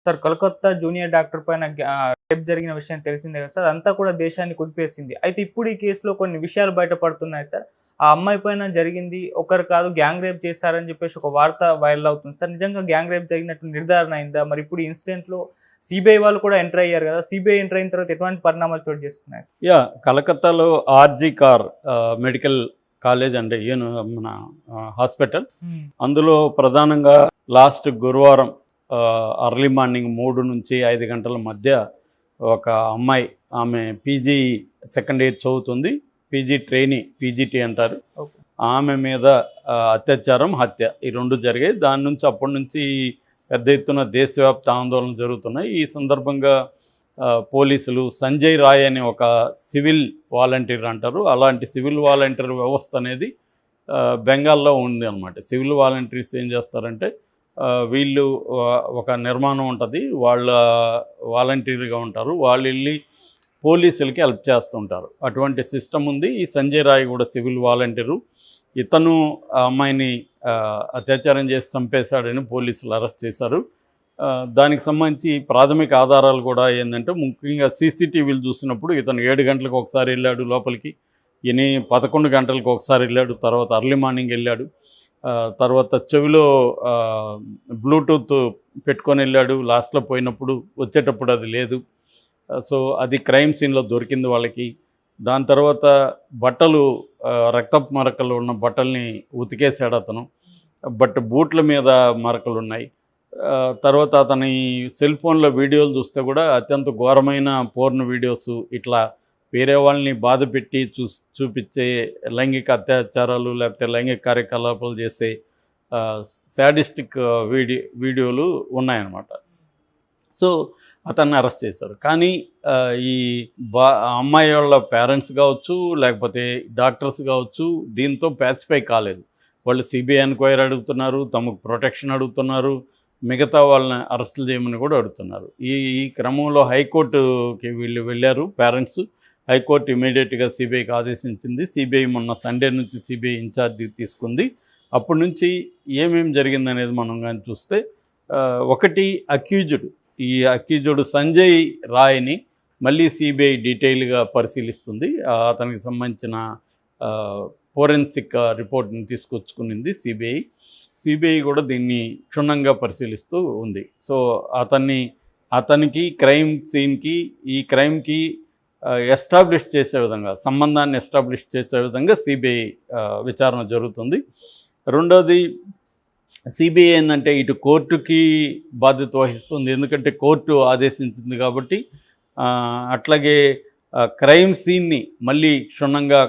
Sir Kolkata junior doctor పైన rape జరిగిన విషయం తెలిసిందే కదా సార్. అదంతా కూడా దేశాన్ని కుదిపేసింది. అయితే ఇప్పుడు ఈ కేసులో కొన్ని విషయాలు బయటపడుతున్నాయి సార్. ఆ అమ్మాయి పైన జరిగింది ఒకరు కాదు, గ్యాంగ్ రేప్ చేశారని చెప్పేసి ఒక వార్త వైరల్ అవుతుంది సార్. నిజంగా గ్యాంగ్ రేప్ జరిగినట్టు నిర్ధారణ అయిందా? మరి ఇప్పుడు ఈ ఇన్సిడెంట్‌లో సీబీఐ వాళ్ళు కూడా ఎంటర్ అయ్యారు కదా! సీబీఐ ఎంటర్ అయిన తర్వాత ఎటువంటి పరిణామాలు చోటు చేసుకున్నాయి? కలకత్తాలో ఆర్జీ కార్ మెడికల్ కాలేజ్ అంటే మన హాస్పిటల్. హ్మ్. అందులో ప్రధానంగా లాస్ట్ గురువారం అర్లీ మార్నింగ్ 3 నుంచి 5 గంటల మధ్య ఒక అమ్మాయి, ఆమె పీజీ సెకండ్ ఇయర్ చదువుతుంది. పీజీ ట్రైనీ, పీజీటీ అంటారు. ఓకే. ఆమె మీద అత్యాచారం, హత్య ఈ 2 జరిగాయి. దాని నుంచి అప్పటి నుంచి పెద్ద ఎత్తున దేశవ్యాప్త ఆందోళనలు జరుగుతున్నాయి. ఈ సందర్భంగా పోలీసులు సంజయ్ రాయ్ అనే ఒక సివిల్ వాలంటీర్ అంటారు, అలాంటి సివిల్ వాలంటీర్ వ్యవస్థ అనేది బెంగాల్లో ఉంది అన్నమాట. సివిల్ వాలంటీర్స్ ఏం చేస్తారంటే వీళ్ళు ఒక నిర్మాణం ఉంటుంది, వాళ్ళ వాలంటీర్గా ఉంటారు, వాళ్ళు వెళ్ళి పోలీసులకి హెల్ప్ చేస్తుంటారు. అటువంటి సిస్టమ్ ఉంది. ఈ సంజయ్ రాయ్ కూడా సివిల్ వాలంటీరు. ఇతను ఆ అమ్మాయిని అత్యాచారం చేసి చంపేశాడని పోలీసులు అరెస్ట్ చేశారు. దానికి సంబంధించి ప్రాథమిక ఆధారాలు కూడా ఏంటంటే, ముఖ్యంగా సీసీటీవీలు చూసినప్పుడు ఇతను 7 గంటలకు ఒకసారి వెళ్ళాడు లోపలికి, 11 గంటలకు ఒకసారి వెళ్ళాడు, తర్వాత అర్లీ మార్నింగ్ వెళ్ళాడు, తర్వాత చెవిలో బ్లూటూత్ పెట్టుకొని వెళ్ళాడు, లాస్ట్లో పోయినప్పుడు వచ్చేటప్పుడు అది లేదు. సో అది క్రైమ్ సీన్లో దొరికింది వాళ్ళకి. దాని తర్వాత బట్టలు, రక్తపు మరకలు ఉన్న బట్టల్ని ఉతికేశాడు అతను, బట్ బూట్ల మీద మరకలు ఉన్నాయి. తర్వాత అతని సెల్ ఫోన్లో వీడియోలు చూస్తే కూడా అత్యంత ఘోరమైన పోర్న్ వీడియోస్, ఇట్లా వేరే వాళ్ళని బాధ పెట్టి చూపించే లైంగిక అత్యాచారాలు లేకపోతే లైంగిక కార్యకలాపాలు చేసే శాడిస్టిక్ వీడియోలు ఉన్నాయన్నమాట. సో అతన్ని అరెస్ట్ చేశారు. కానీ ఈ అమ్మాయి వాళ్ళ పేరెంట్స్ కావచ్చు, లేకపోతే డాక్టర్స్ కావచ్చు, దీంతో ప్యాసిఫై కాలేదు. వాళ్ళు సిబిఐ ఎంక్వైరీ అడుగుతున్నారు, తమకు ప్రొటెక్షన్ అడుగుతున్నారు, మిగతా వాళ్ళని అరెస్టులు చేయమని కూడా అడుగుతున్నారు. ఈ క్రమంలో హైకోర్టుకి వీళ్ళు వెళ్ళారు పేరెంట్స్. హైకోర్టు ఇమీడియట్గా సిబిఐకి ఆదేశించింది. సిబిఐ మొన్న సండే నుంచి సిబిఐ ఇన్ఛార్జ్ తీసుకుంది. అప్పటి నుంచి ఏమేమి జరిగిందనేది మనం కానీ చూస్తే, ఒకటి ఈ అక్యూజ్డ్ సంజయ్ రాయ్ని మళ్ళీ సిబిఐ డీటెయిల్గా పరిశీలిస్తుంది. అతనికి సంబంధించిన ఫోరెన్సిక్ రిపోర్ట్ని తీసుకొచ్చుకునింది సిబిఐ కూడా దీన్ని క్షుణ్ణంగా పరిశీలిస్తూ ఉంది. సో అతనికి క్రైమ్ సీన్కి, ఈ క్రైమ్కి ఎస్టాబ్లిష్ చేసే విధంగా, సంబంధాన్ని ఎస్టాబ్లిష్ చేసే విధంగా సిబిఐ విచారణ జరుగుతుంది. రెండోది, సిబిఐ ఏంటంటే ఇటు కోర్టుకి బాధ్యత వహిస్తుంది, ఎందుకంటే కోర్టు ఆదేశించింది కాబట్టి. అట్లాగే క్రైమ్ సీన్ని మళ్ళీ క్షుణ్ణంగా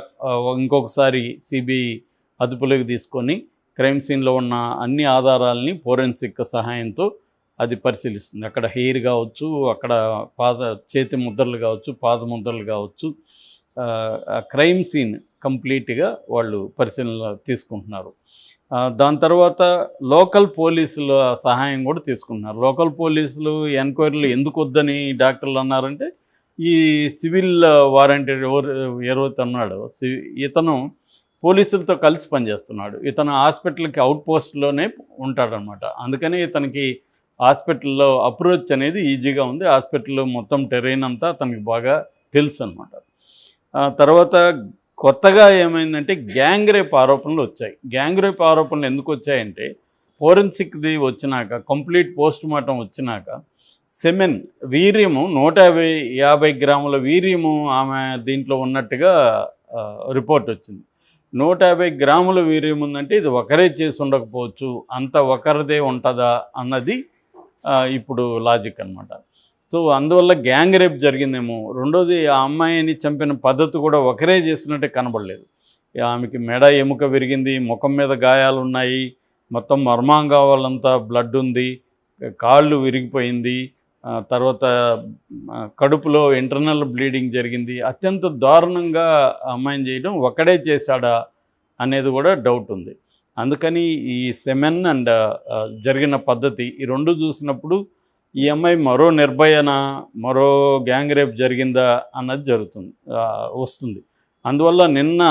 ఇంకొకసారి సిబిఐ అదుపులోకి తీసుకొని క్రైమ్ సీన్లో ఉన్న అన్ని ఆధారాలని ఫోరెన్సిక్ సహాయంతో అది పరిశీలిస్తుంది. అక్కడ హెయిర్ కావచ్చు, అక్కడ చేతి ముద్రలు కావచ్చు, పాద ముద్రలు కావచ్చు, క్రైమ్ సీన్ కంప్లీట్గా వాళ్ళు పరిశీలన తీసుకుంటున్నారు. దాని తర్వాత లోకల్ పోలీసుల సహాయం కూడా తీసుకుంటున్నారు. లోకల్ పోలీసులు ఎంక్వైరీలు ఎందుకు వద్దని డాక్టర్లు అన్నారంటే, ఈ సివిల్ వారంటీర్ ఎవరైతే ఉన్నాడో ఇతను పోలీసులతో కలిసి పనిచేస్తున్నాడు. ఇతను హాస్పిటల్కి అవుట్ పోస్ట్లోనే ఉంటాడనమాట. అందుకని ఇతనికి హాస్పిటల్లో అప్రోచ్ అనేది ఈజీగా ఉంది. హాస్పిటల్లో మొత్తం టెరైన్ అంతా అతనికి బాగా తెలుసు అనమాట. తర్వాత కొత్తగా ఏమైందంటే గ్యాంగ్ రేప్ ఆరోపణలు వచ్చాయి. గ్యాంగ్ రేప్ ఆరోపణలు ఎందుకు వచ్చాయంటే, ఫోరెన్సిక్ది వచ్చినాక, కంప్లీట్ పోస్ట్ మార్టం వచ్చినాక సెమెన్ వీర్యము 150 గ్రాముల వీర్యము ఆమె దీంట్లో ఉన్నట్టుగా రిపోర్ట్ వచ్చింది. 150 గ్రాముల వీర్యం ఉందంటే ఇది ఒకరే చేసి ఉండకపోవచ్చు, అంత ఒకరిదే ఉంటుందా అన్నది ఇప్పుడు లాజిక్ అనమాట. సో అందువల్ల గ్యాంగ్ రేప్ జరిగిందేమో. రెండోది, ఆ అమ్మాయిని చంపిన పద్ధతి కూడా ఒకరే చేసినట్టే కనబడలేదు. ఆమెకి మెడ ఎముక విరిగింది, ముఖం మీద గాయాలు ఉన్నాయి, మొత్తం మర్మాంగాలంతా బ్లడ్ ఉంది, కాళ్ళు విరిగిపోయింది, తర్వాత కడుపులో ఇంటర్నల్ బ్లీడింగ్ జరిగింది. అత్యంత దారుణంగా అమ్మాయిని చేయడం ఒకడే చేశాడా అనేది కూడా డౌట్ ఉంది. అందుకని ఈ సెమెన్ అండ్ జరిగిన పద్ధతి, ఈ 2 చూసినప్పుడు ఈ అమ్మాయి మరో నిర్భయనా, మరో గ్యాంగ్ రేప్ జరిగిందా అన్నది వస్తుంది. అందువల్ల నిన్న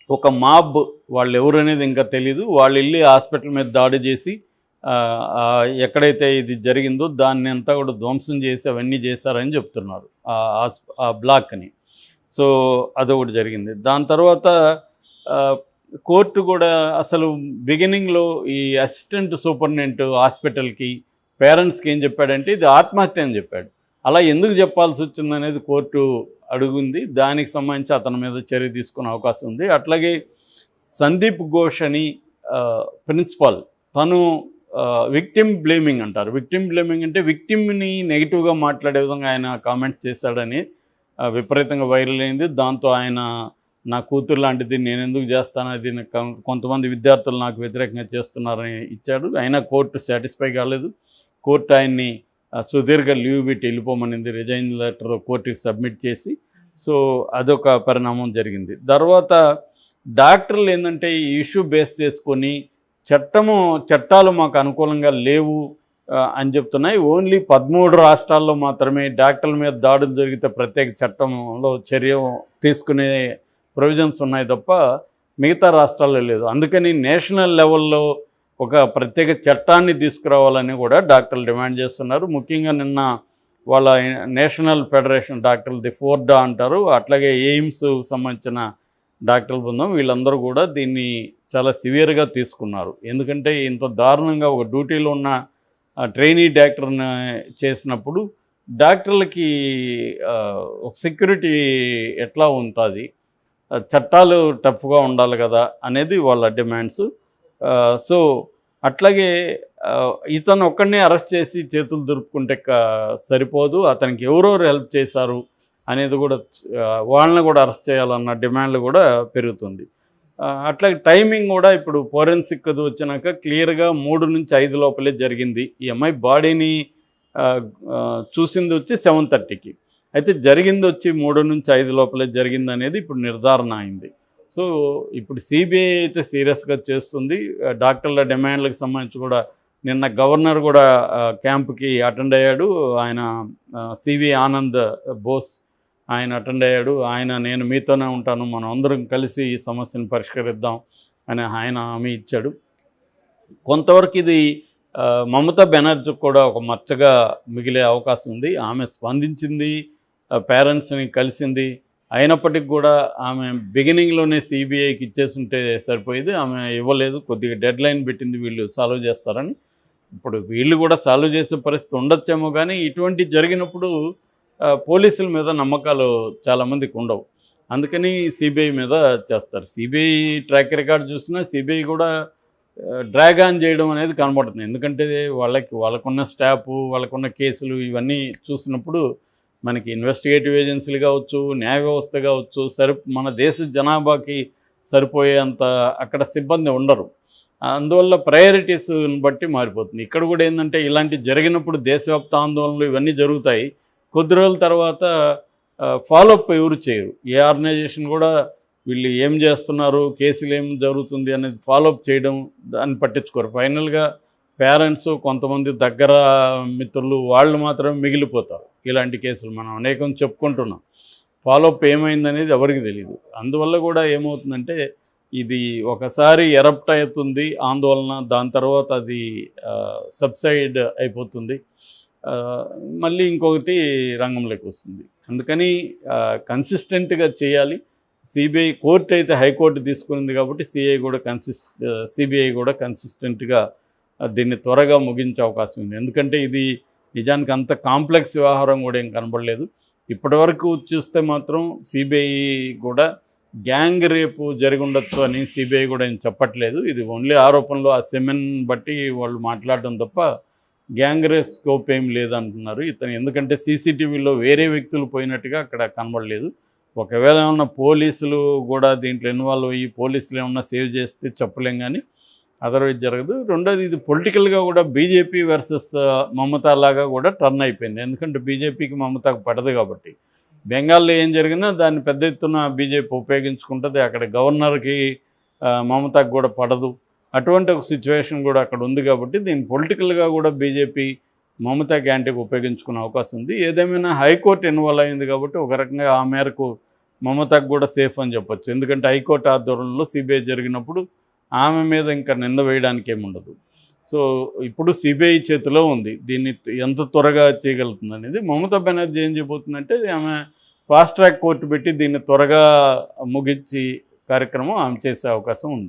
ఒక మాబ్, వాళ్ళు ఎవరు అనేది ఇంకా తెలీదు, వాళ్ళు వెళ్ళి హాస్పిటల్ మీద దాడి చేసి ఎక్కడైతే ఇది జరిగిందో దాన్ని అంతా కూడా ధ్వంసం చేసి అవన్నీ చేశారని చెప్తున్నారు ఆ బ్లాక్ని. సో అదొకటి జరిగింది. దాని తర్వాత కోర్టు కూడా అసలు బిగినింగ్లో ఈ అసిస్టెంట్ సూపరింటెండెంట్ హాస్పిటల్కి పేరెంట్స్కి ఏం చెప్పాడంటే ఇది ఆత్మహత్య అని చెప్పాడు. అలా ఎందుకు చెప్పాల్సి వచ్చిందనేది కోర్టు అడుగుంది. దానికి సంబంధించి అతని మీద చర్య తీసుకునే అవకాశం ఉంది. అట్లాగే సందీప్ ఘోష్ అని ప్రిన్సిపాల్, తను విక్టిమ్ బ్లేమింగ్ అంటారు. విక్టిమ్ బ్లేమింగ్ అంటే విక్టిమ్ని నెగిటివ్గా మాట్లాడే విధంగా ఆయన కామెంట్స్ చేశాడని విపరీతంగా వైరల్ అయింది. దాంతో ఆయన నా కూతురు లాంటిది నేను ఎందుకు చేస్తాను, అది కొంతమంది విద్యార్థులు నాకు వ్యతిరేకంగా చేస్తున్నారని ఇచ్చాడు. అయినా కోర్టు సాటిస్ఫై కాలేదు. కోర్టు ఆయన్ని సుదీర్ఘ లీవ్ పెట్టి వెళ్ళిపోమనింది. రిజైన్ లెటర్ కోర్టుకి సబ్మిట్ చేసి. సో అదొక పరిణామం జరిగింది. తర్వాత డాక్టర్లు ఏంటంటే ఈ ఇష్యూ బేస్ చేసుకొని చట్టాలు మాకు అనుకూలంగా లేవు అని చెప్తున్నాయి. ఓన్లీ 13 రాష్ట్రాల్లో మాత్రమే డాక్టర్ల మీద దాడులు జరిగితే ప్రత్యేక చట్టంలో చర్య తీసుకునే ప్రొవిజన్స్ ఉన్నాయి తప్ప మిగతా రాష్ట్రాల్లో లేదు. అందుకని నేషనల్ లెవెల్లో ఒక ప్రత్యేక చట్టాన్ని తీసుకురావాలని కూడా డాక్టర్లు డిమాండ్ చేస్తున్నారు. ముఖ్యంగా నిన్న వాళ్ళ నేషనల్ ఫెడరేషన్ డాక్టర్లది ఫోర్డా అంటారు, అట్లాగే ఎయిమ్స్ సంబంధించిన డాక్టర్ల బృందం, వీళ్ళందరూ కూడా దీన్ని చాలా సివియర్గా తీసుకున్నారు. ఎందుకంటే ఇంత దారుణంగా ఒక డ్యూటీలో ఉన్న ట్రైనీ డాక్టర్ని చేసినప్పుడు డాక్టర్లకి ఒక సెక్యూరిటీ ఎట్లా ఉంటుంది, చట్టాలు టఫ్గా ఉండాలి కదా అనేది వాళ్ళ డిమాండ్స్. సో అట్లాగే ఇతను ఒక్కడినే అరెస్ట్ చేసి చేతులు దురుపుకుంటే సరిపోదు, అతనికి ఎవరెవరు హెల్ప్ చేశారు అనేది కూడా వాళ్ళని కూడా అరెస్ట్ చేయాలన్న డిమాండ్లు కూడా పెరుగుతుంది. అట్లాగే టైమింగ్ కూడా ఇప్పుడు ఫోరెన్సిక్ అది వచ్చినాక క్లియర్గా 3 నుంచి 5 లోపలే జరిగింది. ఈ అమ్మాయి బాడీని చూసింది వచ్చి 7:30కి, అయితే జరిగింది వచ్చి 3 నుంచి 5 లోపలే జరిగింది అనేది ఇప్పుడు నిర్ధారణ అయింది. సో ఇప్పుడు సిబిఐ అయితే సీరియస్గా చేస్తుంది. డాక్టర్ల డిమాండ్లకు సంబంధించి కూడా నిన్న గవర్నర్ కూడా క్యాంప్కి అటెండ్ అయ్యాడు. ఆయన సివి ఆనంద్ బోస్ ఆయన అటెండ్ అయ్యాడు. నేను మీతోనే ఉంటాను, మనం అందరం కలిసి ఈ సమస్యను పరిష్కరిద్దాం అని ఆయన హామీ ఇచ్చాడు. కొంతవరకు ఇది మమతా బెనర్జీ కూడా ఒక మచ్చగా మిగిలే అవకాశం ఉంది. ఆమె స్పందించింది, పేరెంట్స్ని కలిసింది, అయినప్పటికీ కూడా ఆమె బిగినింగ్లోనే సిబిఐకి ఇచ్చేస్తుంటే సరిపోయేది. ఆమె ఇవ్వలేదు, కొద్దిగా డెడ్ లైన్ పెట్టింది వీళ్ళు సాల్వ్ చేస్తారని. ఇప్పుడు వీళ్ళు కూడా సాల్వ్ చేసే పరిస్థితి ఉండొచ్చేమో, కానీ ఇటువంటి జరిగినప్పుడు పోలీసుల మీద నమ్మకాలు చాలామందికి ఉండవు. అందుకని సిబిఐ మీద చేస్తారు. సిబిఐ ట్రాక్ రికార్డ్ చూసినా సిబిఐ కూడా డ్రాగ్ ఆన్ చేయడం అనేది కనబడుతుంది. ఎందుకంటే వాళ్ళకున్న స్టాఫ్, వాళ్ళకున్న కేసులు ఇవన్నీ చూసినప్పుడు మనకి ఇన్వెస్టిగేటివ్ ఏజెన్సీలు కావచ్చు, న్యాయ వ్యవస్థ కావచ్చు, మన దేశ జనాభాకి సరిపోయేంత అక్కడ సిబ్బంది ఉండరు. అందువల్ల ప్రయారిటీస్ని బట్టి మారిపోతుంది. ఇక్కడ కూడా ఏంటంటే ఇలాంటి జరిగినప్పుడు దేశవ్యాప్త ఆందోళనలు ఇవన్నీ జరుగుతాయి. కొద్ది రోజుల తర్వాత ఫాలోఅప్ ఎవరు చేయరు. ఏ ఆర్గనైజేషన్ కూడా వీళ్ళు ఏం చేస్తున్నారు, కేసులు ఏం జరుగుతుంది అనేది ఫాలోఅప్ చేయడం, దాన్ని పట్టించుకోరు. ఫైనల్గా పేరెంట్స్, కొంతమంది దగ్గర మిత్రులు వాళ్ళు మాత్రమే మిగిలిపోతారు. ఇలాంటి కేసులు మనం అనేకం చెప్పుకుంటున్నాం. ఫాలోఅప్ ఏమైందనేది ఎవరికి తెలియదు. అందువల్ల కూడా ఏమవుతుందంటే ఇది ఒకసారి ఎరప్ట్ అవుతుంది ఆందోళన, దాని తర్వాత అది సబ్సైడ్ అయిపోతుంది, మళ్ళీ ఇంకొకటి రంగంలోకి వస్తుంది. అందుకని కన్సిస్టెంట్గా చేయాలి. సిబిఐ కోర్టు అయితే హైకోర్టు తీసుకునింది కాబట్టి సిబిఐ కూడా కన్సిస్టెంట్గా దీన్ని త్వరగా ముగించే అవకాశం ఉంది. ఎందుకంటే ఇది నిజానికి అంత కాంప్లెక్స్ వ్యవహారం కూడా ఏం కనబడలేదు. ఇప్పటివరకు చూస్తే మాత్రం సిబిఐ కూడా గ్యాంగ్ రేపు జరిగి ఉండొచ్చు అని సిబిఐ కూడా ఏం చెప్పట్లేదు. ఇది ఓన్లీ ఆరోపణలు, ఆ సెమెన్ బట్టి వాళ్ళు మాట్లాడడం తప్ప గ్యాంగ్ రేప్ స్కోప్ ఏం లేదంటున్నారు ఇతను. ఎందుకంటే సీసీటీవీలో వేరే వ్యక్తులు పోయినట్టుగా అక్కడ కనబడలేదు. ఒకవేళ ఏమన్నా పోలీసులు కూడా దీంట్లో ఇన్వాల్వ్ అయ్యి పోలీసులు ఏమన్నా సేవ్ చేస్తే చెప్పలేం, కానీ అదర్వైజ్ జరగదు. రెండోది, ఇది పొలిటికల్గా కూడా బీజేపీ వర్సెస్ మమతా లాగా కూడా టర్న్ అయిపోయింది. ఎందుకంటే బీజేపీకి మమతాకు పడదు కాబట్టి బెంగాల్లో ఏం జరిగినా దాన్ని పెద్ద ఎత్తున బీజేపీ ఉపయోగించుకుంటుంది. అక్కడ గవర్నర్కి మమతాకు కూడా పడదు. అటువంటి ఒక సిచ్యువేషన్ కూడా అక్కడ ఉంది కాబట్టి దీన్ని పొలిటికల్గా కూడా బీజేపీ మమతా యాంటీకి ఉపయోగించుకునే అవకాశం ఉంది. ఏదేమైనా హైకోర్టు ఇన్వాల్వ్ అయింది కాబట్టి ఒక రకంగా ఆ మేరకు మమతాకు కూడా సేఫ్ అని చెప్పొచ్చు. ఎందుకంటే హైకోర్టు ఆధ్వర్యంలో సిబిఐ జరిగినప్పుడు ఆమె మీద ఇంకా నింద వేయడానికి ఏముండదు. సో ఇప్పుడు సిబిఐ చేతిలో ఉంది. దీన్ని ఎంత త్వరగా చేయగలుగుతుంది అనేది. మమతా బెనర్జీ ఏం చేయబోతుందంటే ఆమె ఫాస్ట్ ట్రాక్ కోర్టు పెట్టి దీన్ని త్వరగా ముగించి కార్యక్రమం ఆమె చేసే అవకాశం ఉంది.